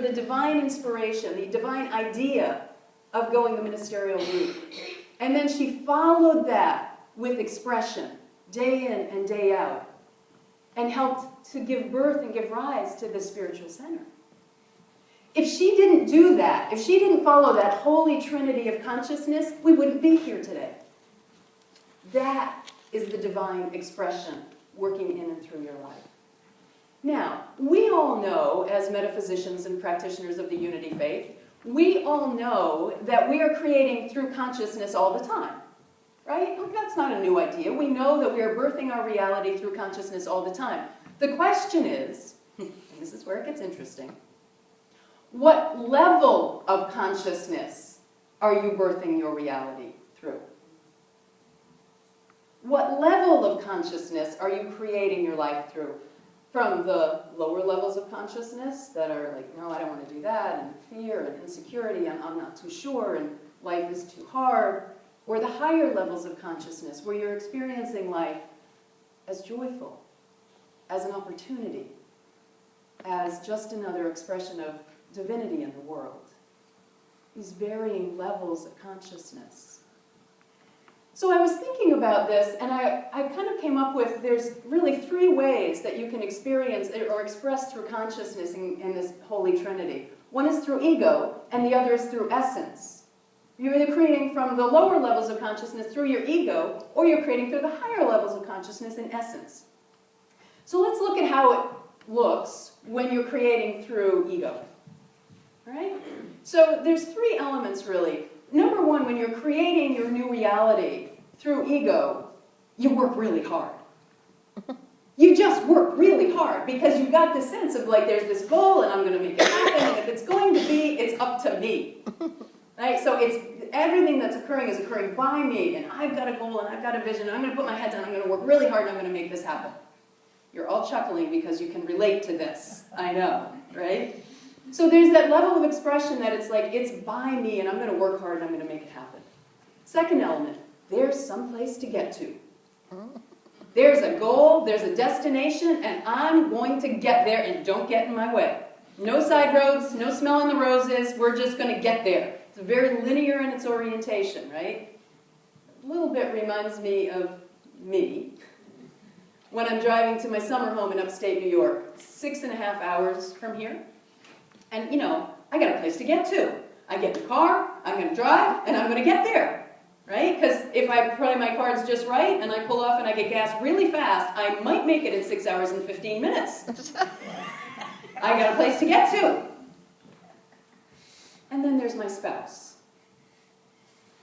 The divine inspiration, the divine idea of going the ministerial route. And then she followed that with expression, day in and day out, and helped to give birth and give rise to the spiritual center. If she didn't do that, if she didn't follow that holy trinity of consciousness, we wouldn't be here today. That is the divine expression working in and through your life. Now, we all know, as metaphysicians and practitioners of the unity faith, we all know that we are creating through consciousness all the time, right? That's not a new idea. We know that we are birthing our reality through consciousness all the time. The question is, and this is where it gets interesting, what level of consciousness are you birthing your reality through? What level of consciousness are you creating your life through? From the lower levels of consciousness that are like, no, I don't want to do that, and fear and insecurity, I'm not too sure, and life is too hard, or the higher levels of consciousness where you're experiencing life as joyful, as an opportunity, as just another expression of divinity in the world. These varying levels of consciousness. So I was thinking about this, and I kind of came up with, there's really 3 ways that you can experience or express through consciousness in this Holy Trinity. One is through ego, and the other is through essence. You're either creating from the lower levels of consciousness through your ego, or you're creating through the higher levels of consciousness in essence. So let's look at how it looks when you're creating through ego. All right? So there's 3 elements, really. Number 1, when you're creating your new reality through ego, you work really hard. You just work really hard because you've got this sense of like, there's this goal and I'm going to make it happen, and if it's going to be, it's up to me. Right? So it's everything that's occurring is occurring by me, and I've got a goal and I've got a vision, and I'm going to put my head down, I'm going to work really hard, and I'm going to make this happen. You're all chuckling because you can relate to this. I know, right? So there's that level of expression that it's like, it's by me, and I'm going to work hard, and I'm going to make it happen. Second element, there's some place to get to. There's a goal, there's a destination, and I'm going to get there, and don't get in my way. No side roads, no smelling the roses, we're just going to get there. It's very linear in its orientation, right? A little bit reminds me of me when I'm driving to my summer home in upstate New York. 6.5 hours from here. And, you know, I got a place to get to. I get in the car, I'm going to drive, and I'm going to get there, right? Because if I play my cards just right, and I pull off and I get gas really fast, I might make it in 6 hours and 15 minutes. I got a place to get to. And then there's my spouse.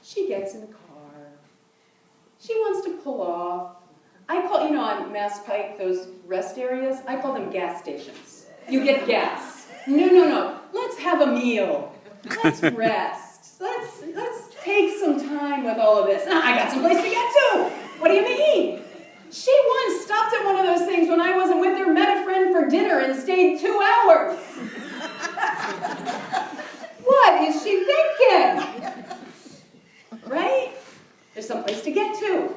She gets in the car. She wants to pull off. I call, you know, on Mass Pike, those rest areas, I call them gas stations. You get gas. No. Let's have a meal. Let's rest. Let's take some time with all of this. I got some place to get to. What do you mean? She once stopped at one of those things when I wasn't with her, met a friend for dinner, and stayed 2 hours. What is she thinking? Right? There's some place to get to.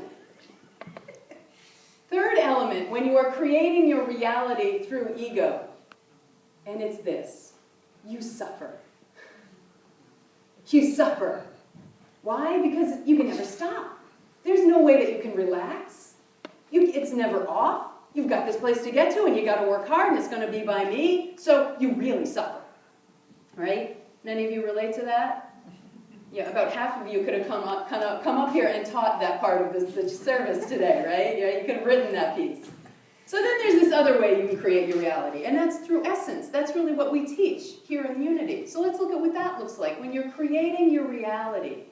Third element, when you are creating your reality through ego, and it's this: you suffer. You suffer. Why? Because you can never stop. There's no way that you can relax. It's never off. You've got this place to get to, and you got to work hard, and it's going to be by me, so you really suffer. Right? Many of you relate to that? Yeah, about half of you could have come up here and taught that part of the service today, right? Yeah, you could have written that piece. So then there's this other way you can create your reality, and that's through essence. That's really what we teach here in Unity. So let's look at what that looks like. When you're creating your reality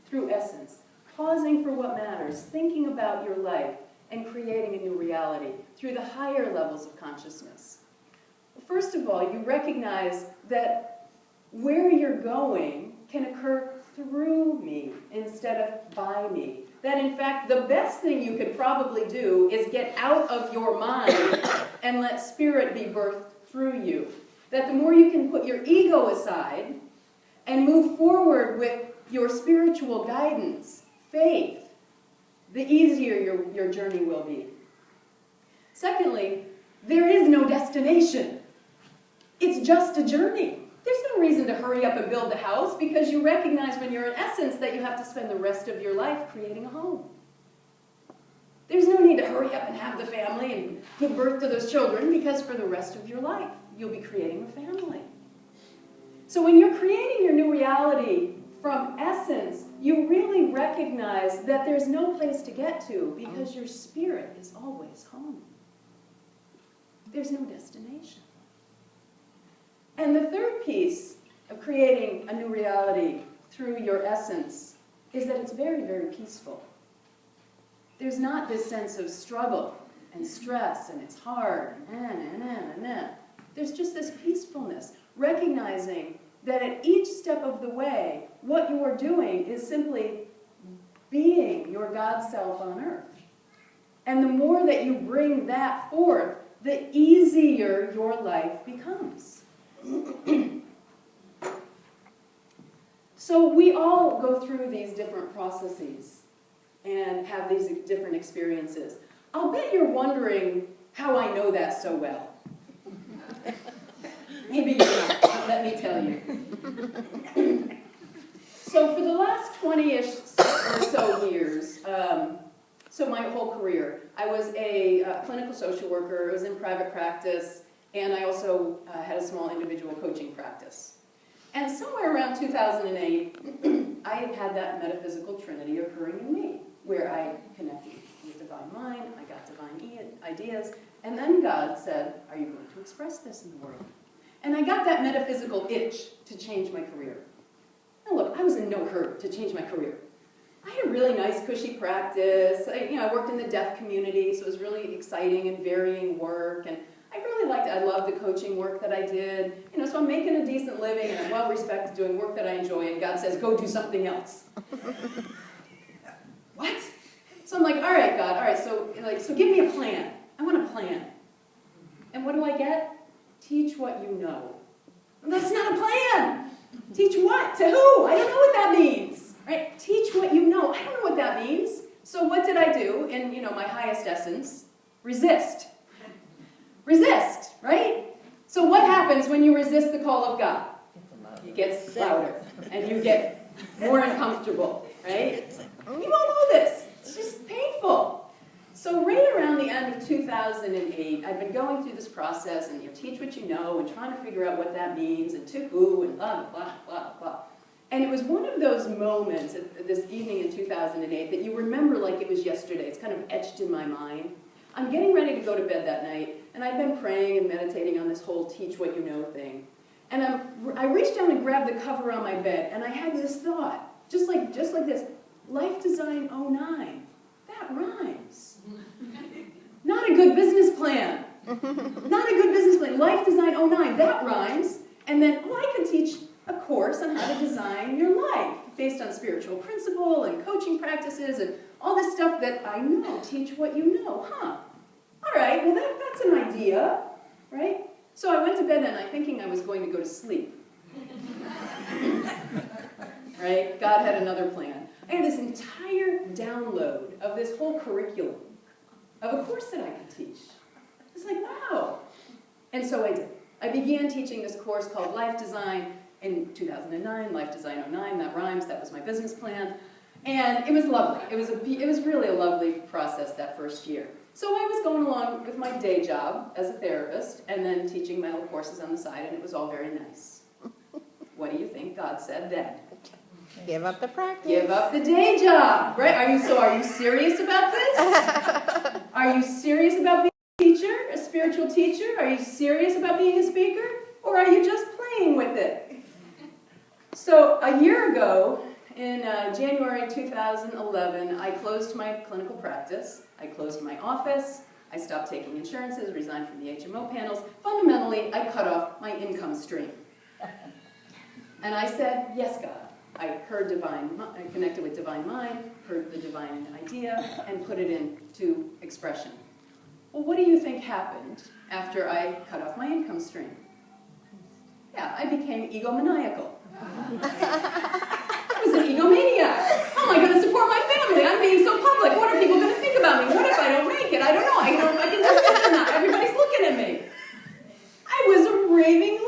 through essence, pausing for what matters, thinking about your life, and creating a new reality through the higher levels of consciousness. First of all, you recognize that where you're going can occur through me instead of by me. That in fact, the best thing you could probably do is get out of your mind and let spirit be birthed through you. That the more you can put your ego aside and move forward with your spiritual guidance, faith, the easier your journey will be. Secondly, there is no destination. It's just a journey. There's no reason to hurry up and build the house because you recognize when you're in essence that you have to spend the rest of your life creating a home. There's no need to hurry up and have the family and give birth to those children because for the rest of your life, you'll be creating a family. So when you're creating your new reality from essence, you really recognize that there's no place to get to because your spirit is always home. There's no destination. And the third piece of creating a new reality through your essence is that it's very, very peaceful. There's not this sense of struggle and stress and it's hard, There's just this peacefulness, recognizing that at each step of the way, what you are doing is simply being your God self on earth. And the more that you bring that forth, the easier your life becomes. So we all go through these different processes and have these different experiences. I'll bet you're wondering how I know that so well. Maybe you're not, but let me tell you. So for the last 20-ish or so years, so my whole career, I was a clinical social worker, I was in private practice, and I also had a small individual coaching practice. And somewhere around 2008, I had that metaphysical trinity occurring in me, where I connected with divine mind, I got divine ideas, and then God said, are you going to express this in the world? And I got that metaphysical itch to change my career. Now look, I was in no hurry to change my career. I had a really nice, cushy practice. I worked in the deaf community, so it was really exciting and varying work, and I really liked it. I loved the coaching work that I did. So I'm making a decent living, and I'm well-respected doing work that I enjoy, and God says, go do something else. What? So I'm like, all right, God, all right, so give me a plan. I want a plan. And what do I get? Teach what you know. That's not a plan. Teach what? To who? I don't know what that means. Right? Teach what you know. I don't know what that means. So what did I do in, my highest essence? Resist. Resist, right? So what happens when you resist the call of God? It gets louder, and you get more uncomfortable, right? You all know this. It's just painful. So right around the end of 2008, I've been going through this process, and teach what you know, and trying to figure out what that means, and to who, and blah, blah, blah, blah. And it was one of those moments, this evening in 2008, that you remember like it was yesterday. It's kind of etched in my mind. I'm getting ready to go to bed that night, and I've been praying and meditating on this whole teach what you know thing. And I reached down and grabbed the cover on my bed, and I had this thought, just like this, Life Design 09. That rhymes. Not a good business plan. Not a good business plan. Life Design 09, that rhymes. And then, I could teach a course on how to design your life based on spiritual principle and coaching practices and all this stuff that I know. Teach what you know. All right, well, that's an idea, right? So I went to bed that night thinking I was going to go to sleep. Right? God had another plan. I had this entire download of this whole curriculum of a course that I could teach. It's like, wow. And so I did. I began teaching this course called Life Design in 2009, Life Design 09, that rhymes, that was my business plan. And it was lovely. It was really a lovely process that first year. So I was going along with my day job as a therapist and then teaching my little courses on the side, and it was all very nice. What do you think God said then? Give up the practice. Give up the day job, right? Are you serious about this? Are you serious about being a teacher, a spiritual teacher? Are you serious about being a speaker? Or are you just playing with it? So a year ago, in January 2011, I closed my clinical practice. I closed my office. I stopped taking insurances, resigned from the HMO panels. Fundamentally, I cut off my income stream. And I said, yes, God. I heard I connected with divine mind, heard the divine idea, and put it into expression. Well, what do you think happened after I cut off my income stream? Yeah, I became egomaniacal. I was an egomaniac. How am I going to support my family? I'm being so public. What are people going to think about me? What if I don't make it? I don't know. I don't know if I can do this or not. Everybody's looking at me. I was a raving